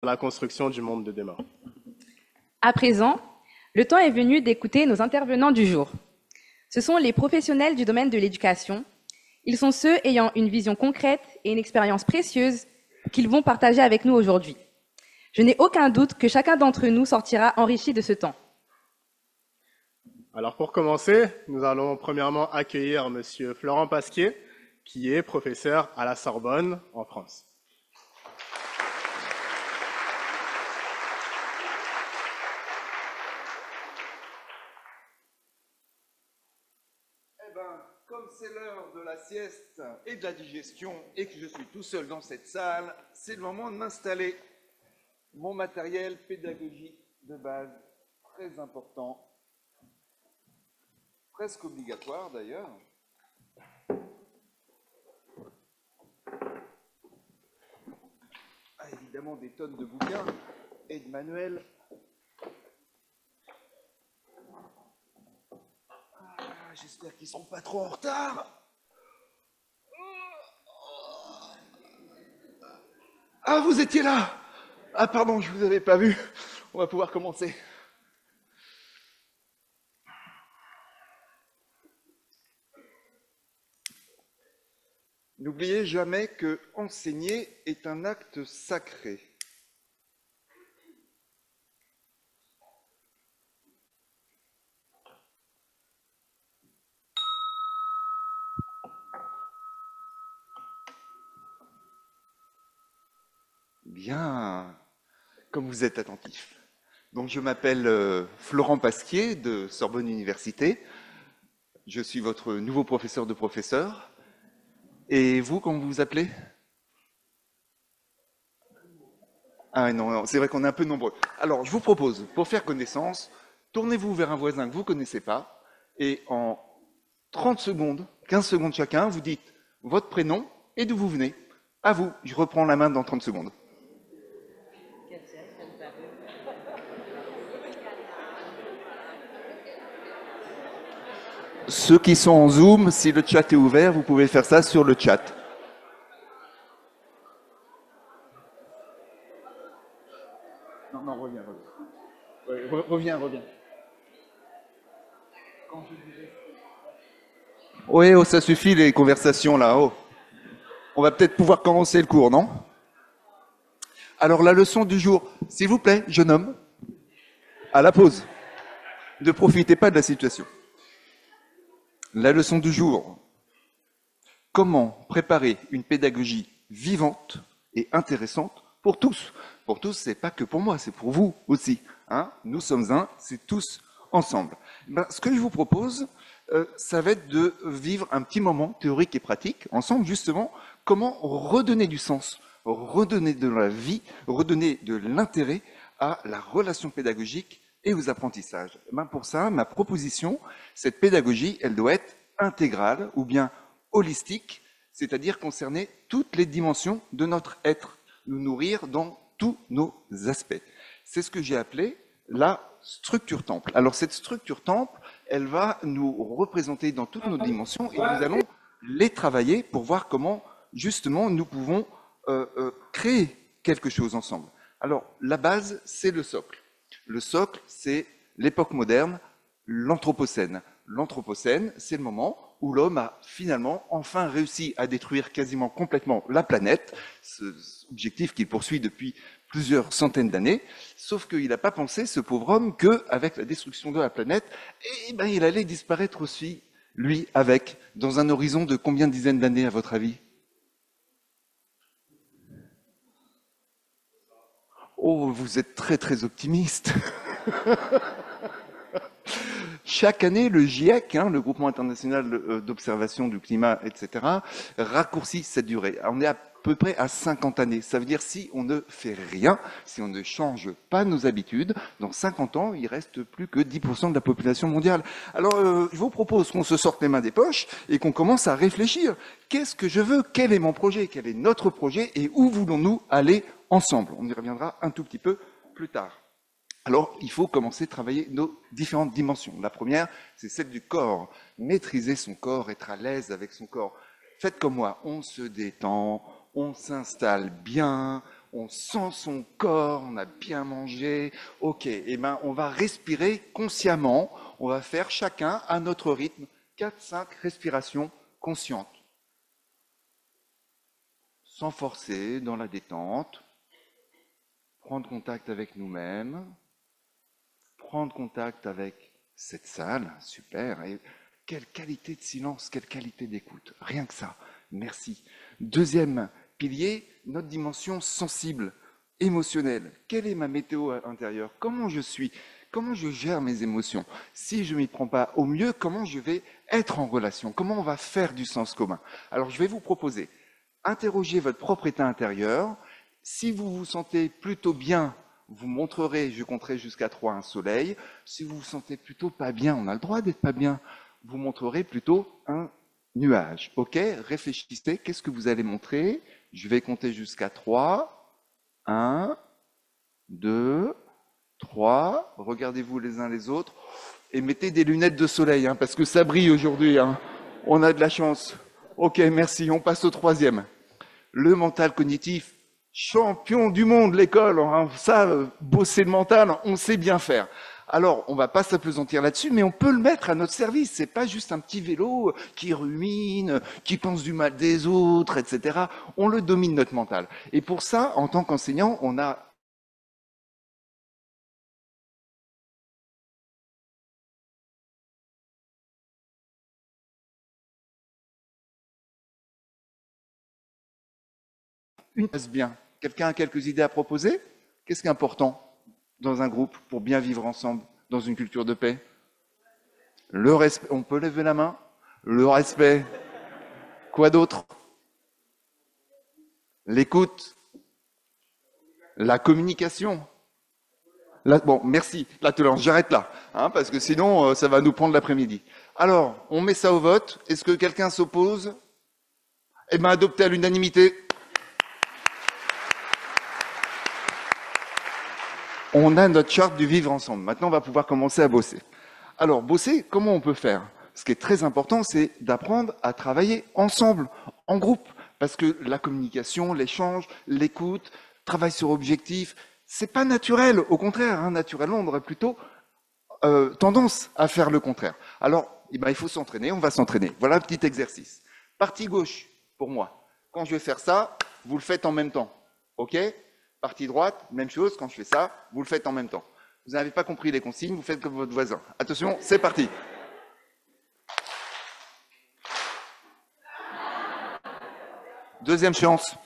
la construction du monde de demain. À présent, le temps est venu d'écouter nos intervenants du jour. Ce sont les professionnels du domaine de l'éducation. Ils sont ceux ayant une vision concrète et une expérience précieuse qu'ils vont partager avec nous aujourd'hui. Je n'ai aucun doute que chacun d'entre nous sortira enrichi de ce temps. Alors pour commencer, nous allons premièrement accueillir Monsieur Florent Pasquier, qui est professeur à la Sorbonne en France. Eh ben, comme c'est l'heure de la sieste et de la digestion et que je suis tout seul dans cette salle, c'est le moment de m'installer. Mon matériel pédagogique de base, très important, presque obligatoire d'ailleurs. Évidemment des tonnes de bouquins et de manuels. J'espère qu'ils ne sont pas trop en retard. Ah, vous étiez là! Ah, pardon, je ne vous avais pas vu. On va pouvoir commencer. N'oubliez jamais que enseigner est un acte sacré. Bien, comme vous êtes attentif. Donc je m'appelle Florent Pasquier de Sorbonne Université. Je suis votre nouveau professeur de professeur. Et vous, comment vous vous appelez? Ah non, non, c'est vrai qu'on est un peu nombreux. Alors je vous propose, pour faire connaissance, tournez-vous vers un voisin que vous ne connaissez pas et en 30 secondes, 15 secondes chacun, vous dites votre prénom et d'où vous venez. À vous, je reprends la main dans 30 secondes. Ceux qui sont en Zoom, si le chat est ouvert, vous pouvez faire ça sur le chat. Non, non, reviens, reviens. Oui, oh, ça suffit les conversations là. Oh. On va peut-être pouvoir commencer le cours, non? Alors la leçon du jour, s'il vous plaît, jeune homme, à la pause. Ne profitez pas de la situation. La leçon du jour. Comment préparer une pédagogie vivante et intéressante pour tous? Pour tous, c'est pas que pour moi, c'est pour vous aussi. Hein, nous sommes un, c'est tous ensemble. Ce que je vous propose, ça va être de vivre un petit moment théorique et pratique ensemble, justement, comment redonner du sens, redonner de la vie, redonner de l'intérêt à la relation pédagogique et aux apprentissages. Pour ça, ma proposition, cette pédagogie, elle doit être intégrale ou bien holistique, c'est-à-dire concerner toutes les dimensions de notre être, nous nourrir dans tous nos aspects. C'est ce que j'ai appelé la structure temple. Alors cette structure temple, elle va nous représenter dans toutes nos dimensions et nous allons les travailler pour voir comment justement nous pouvons créer quelque chose ensemble. Alors la base, c'est le socle. Le socle, c'est l'époque moderne, l'Anthropocène. L'Anthropocène, c'est le moment où l'homme a finalement enfin réussi à détruire quasiment complètement la planète, cet objectif qu'il poursuit depuis plusieurs centaines d'années, sauf qu'il n'a pas pensé, ce pauvre homme, qu'avec la destruction de la planète, il allait disparaître aussi, lui, avec, dans un horizon de combien de dizaines d'années, à votre avis? Oh, vous êtes très très optimiste. Chaque année, le GIEC, le Groupement international d'observation du climat, etc., raccourcit cette durée. On est à peu près à 50 années. Ça veut dire si on ne fait rien, si on ne change pas nos habitudes, dans 50 ans, il reste plus que 10% de la population mondiale. Alors, je vous propose qu'on se sorte les mains des poches et qu'on commence à réfléchir. Qu'est-ce que je veux? Quel est mon projet? Quel est notre projet? Et où voulons-nous aller ensemble? On y reviendra un tout petit peu plus tard. Alors, il faut commencer à travailler nos différentes dimensions. La première, c'est celle du corps. Maîtriser son corps, être à l'aise avec son corps. Faites comme moi, on se détend, on s'installe bien, on sent son corps, on a bien mangé. Ok, et ben on va respirer consciemment. On va faire chacun à notre rythme 4-5 respirations conscientes. Sans forcer, dans la détente. Prendre contact avec nous-mêmes. Prendre contact avec cette salle. Super. Et quelle qualité de silence, quelle qualité d'écoute. Rien que ça. Merci. Deuxième pilier, notre dimension sensible, émotionnelle. Quelle est ma météo intérieure? Comment je suis? Comment je gère mes émotions? Si je ne m'y prends pas au mieux, comment je vais être en relation? Comment on va faire du sens commun? Alors je vais vous proposer, interrogez votre propre état intérieur. Si vous vous sentez plutôt bien, vous montrerez, je compterai jusqu'à 3 un soleil. Si vous vous sentez plutôt pas bien, on a le droit d'être pas bien, vous montrerez plutôt un nuage. Ok? Réfléchissez, qu'est-ce que vous allez montrer? Je vais compter jusqu'à 3. 1, 2, 3. Regardez-vous les uns les autres. Et mettez des lunettes de soleil, hein, parce que ça brille aujourd'hui. Hein. On a de la chance. Ok, merci. On passe au troisième. Le mental cognitif. Champion du monde, l'école. Hein. Ça, bosser le mental, on sait bien faire. Alors, on va pas s'appesantir là-dessus, mais on peut le mettre à notre service. C'est pas juste un petit vélo qui rumine, qui pense du mal des autres, etc. On le domine, notre mental. Et pour ça, en tant qu'enseignant, on a une place bien. Quelqu'un a quelques idées à proposer? Qu'est-ce qui est important dans un groupe pour bien vivre ensemble dans une culture de paix? Le respect. On peut lever la main? Le respect. Quoi d'autre? L'écoute. La communication. Bon, merci. Là, j'arrête là, hein, parce que sinon, ça va nous prendre l'après-midi. Alors, on met ça au vote. Est-ce que quelqu'un s'oppose? Eh bien, adopté à l'unanimité. On a notre charte du vivre ensemble. Maintenant, on va pouvoir commencer à bosser. Alors, bosser, comment on peut faire? Ce qui est très important, c'est d'apprendre à travailler ensemble, en groupe. Parce que la communication, l'échange, l'écoute, travail sur objectif, c'est pas naturel. Au contraire, hein, naturellement, on aurait plutôt tendance à faire le contraire. Alors, eh ben, il faut s'entraîner, on va s'entraîner. Voilà un petit exercice. Partie gauche, pour moi. Quand je vais faire ça, vous le faites en même temps. OK? Partie droite, même chose, quand je fais ça, vous le faites en même temps. Vous n'avez pas compris les consignes, vous faites comme votre voisin. Attention, c'est parti. Deuxième chance.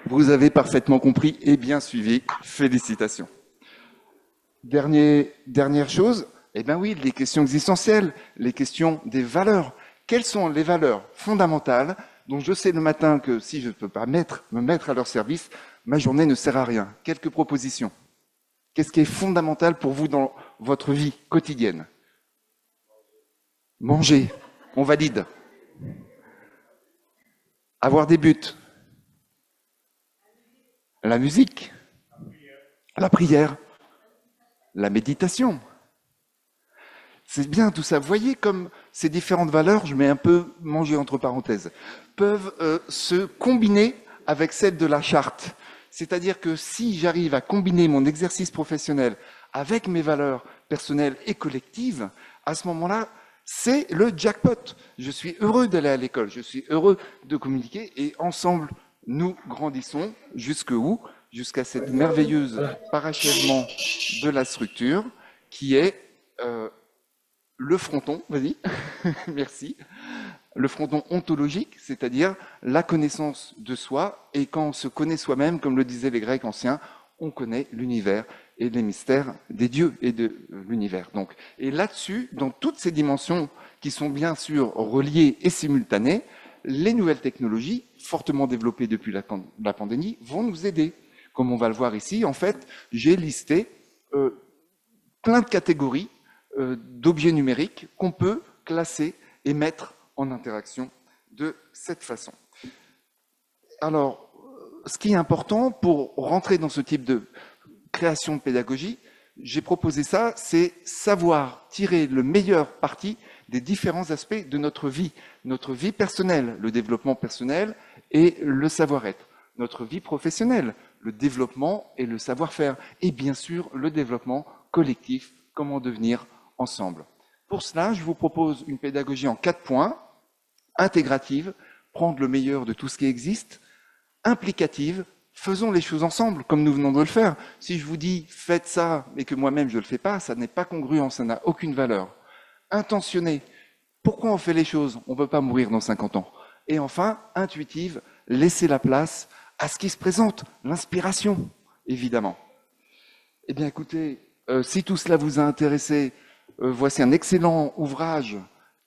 Vous avez parfaitement compris et bien suivi. Félicitations. Dernière chose, eh bien oui, les questions existentielles, les questions des valeurs. Quelles sont les valeurs fondamentales dont je sais le matin que si je ne peux pas me mettre à leur service, ma journée ne sert à rien? Quelques propositions. Qu'est-ce qui est fondamental pour vous dans votre vie quotidienne? Manger, on valide. Avoir des buts. La musique. La prière. La méditation. C'est bien tout ça. Vous voyez comme ces différentes valeurs, je mets un peu manger entre parenthèses, peuvent se combiner avec celles de la charte. C'est-à-dire que si j'arrive à combiner mon exercice professionnel avec mes valeurs personnelles et collectives, à ce moment-là, c'est le jackpot. Je suis heureux d'aller à l'école, je suis heureux de communiquer et ensemble, nous grandissons jusqu'où? Jusqu'à cette merveilleuse parachèvement de la structure qui est le fronton, vas-y, merci, le fronton ontologique, c'est-à-dire la connaissance de soi, et quand on se connaît soi-même, comme le disaient les Grecs anciens, on connaît l'univers et les mystères des dieux et de l'univers. Donc, et là-dessus, dans toutes ces dimensions qui sont bien sûr reliées et simultanées, les nouvelles technologies, fortement développées depuis la pandémie, vont nous aider. Comme on va le voir ici, en fait, j'ai listé plein de catégories d'objets numériques qu'on peut classer et mettre en interaction de cette façon. Alors, ce qui est important pour rentrer dans ce type de création de pédagogie, j'ai proposé ça, c'est savoir tirer le meilleur parti des différents aspects de notre vie personnelle, le développement personnel et le savoir-être, notre vie professionnelle, le développement et le savoir-faire, et bien sûr le développement collectif, comment devenir ensemble. Pour cela, je vous propose une pédagogie en 4 points, intégrative, prendre le meilleur de tout ce qui existe, implicative, faisons les choses ensemble, comme nous venons de le faire. Si je vous dis « faites ça » et que moi-même je ne le fais pas, ça n'est pas congruent, ça n'a aucune valeur. Intentionné, pourquoi on fait les choses? On ne peut pas mourir dans 50 ans. Et enfin, intuitive, laissez la place à ce qui se présente, l'inspiration, évidemment. Eh bien écoutez, si tout cela vous a intéressé, voici un excellent ouvrage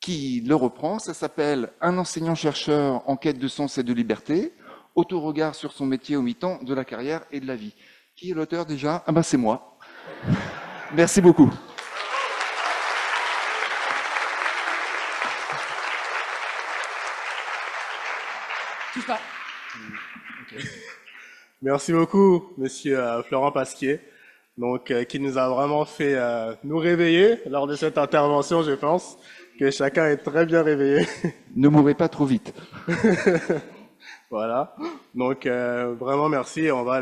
qui le reprend. Ça s'appelle « Un enseignant-chercheur en quête de sens et de liberté ». Autoregard sur son métier au mi-temps de la carrière et de la vie. Qui est l'auteur déjà? Ah ben c'est moi. Merci beaucoup. Touche pas. Merci beaucoup, monsieur Florent Pasquier, donc, qui nous a vraiment fait nous réveiller lors de cette intervention, je pense que chacun est très bien réveillé. Ne mourrez pas trop vite. Voilà, donc vraiment merci, on va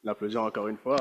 l'applaudir encore une fois.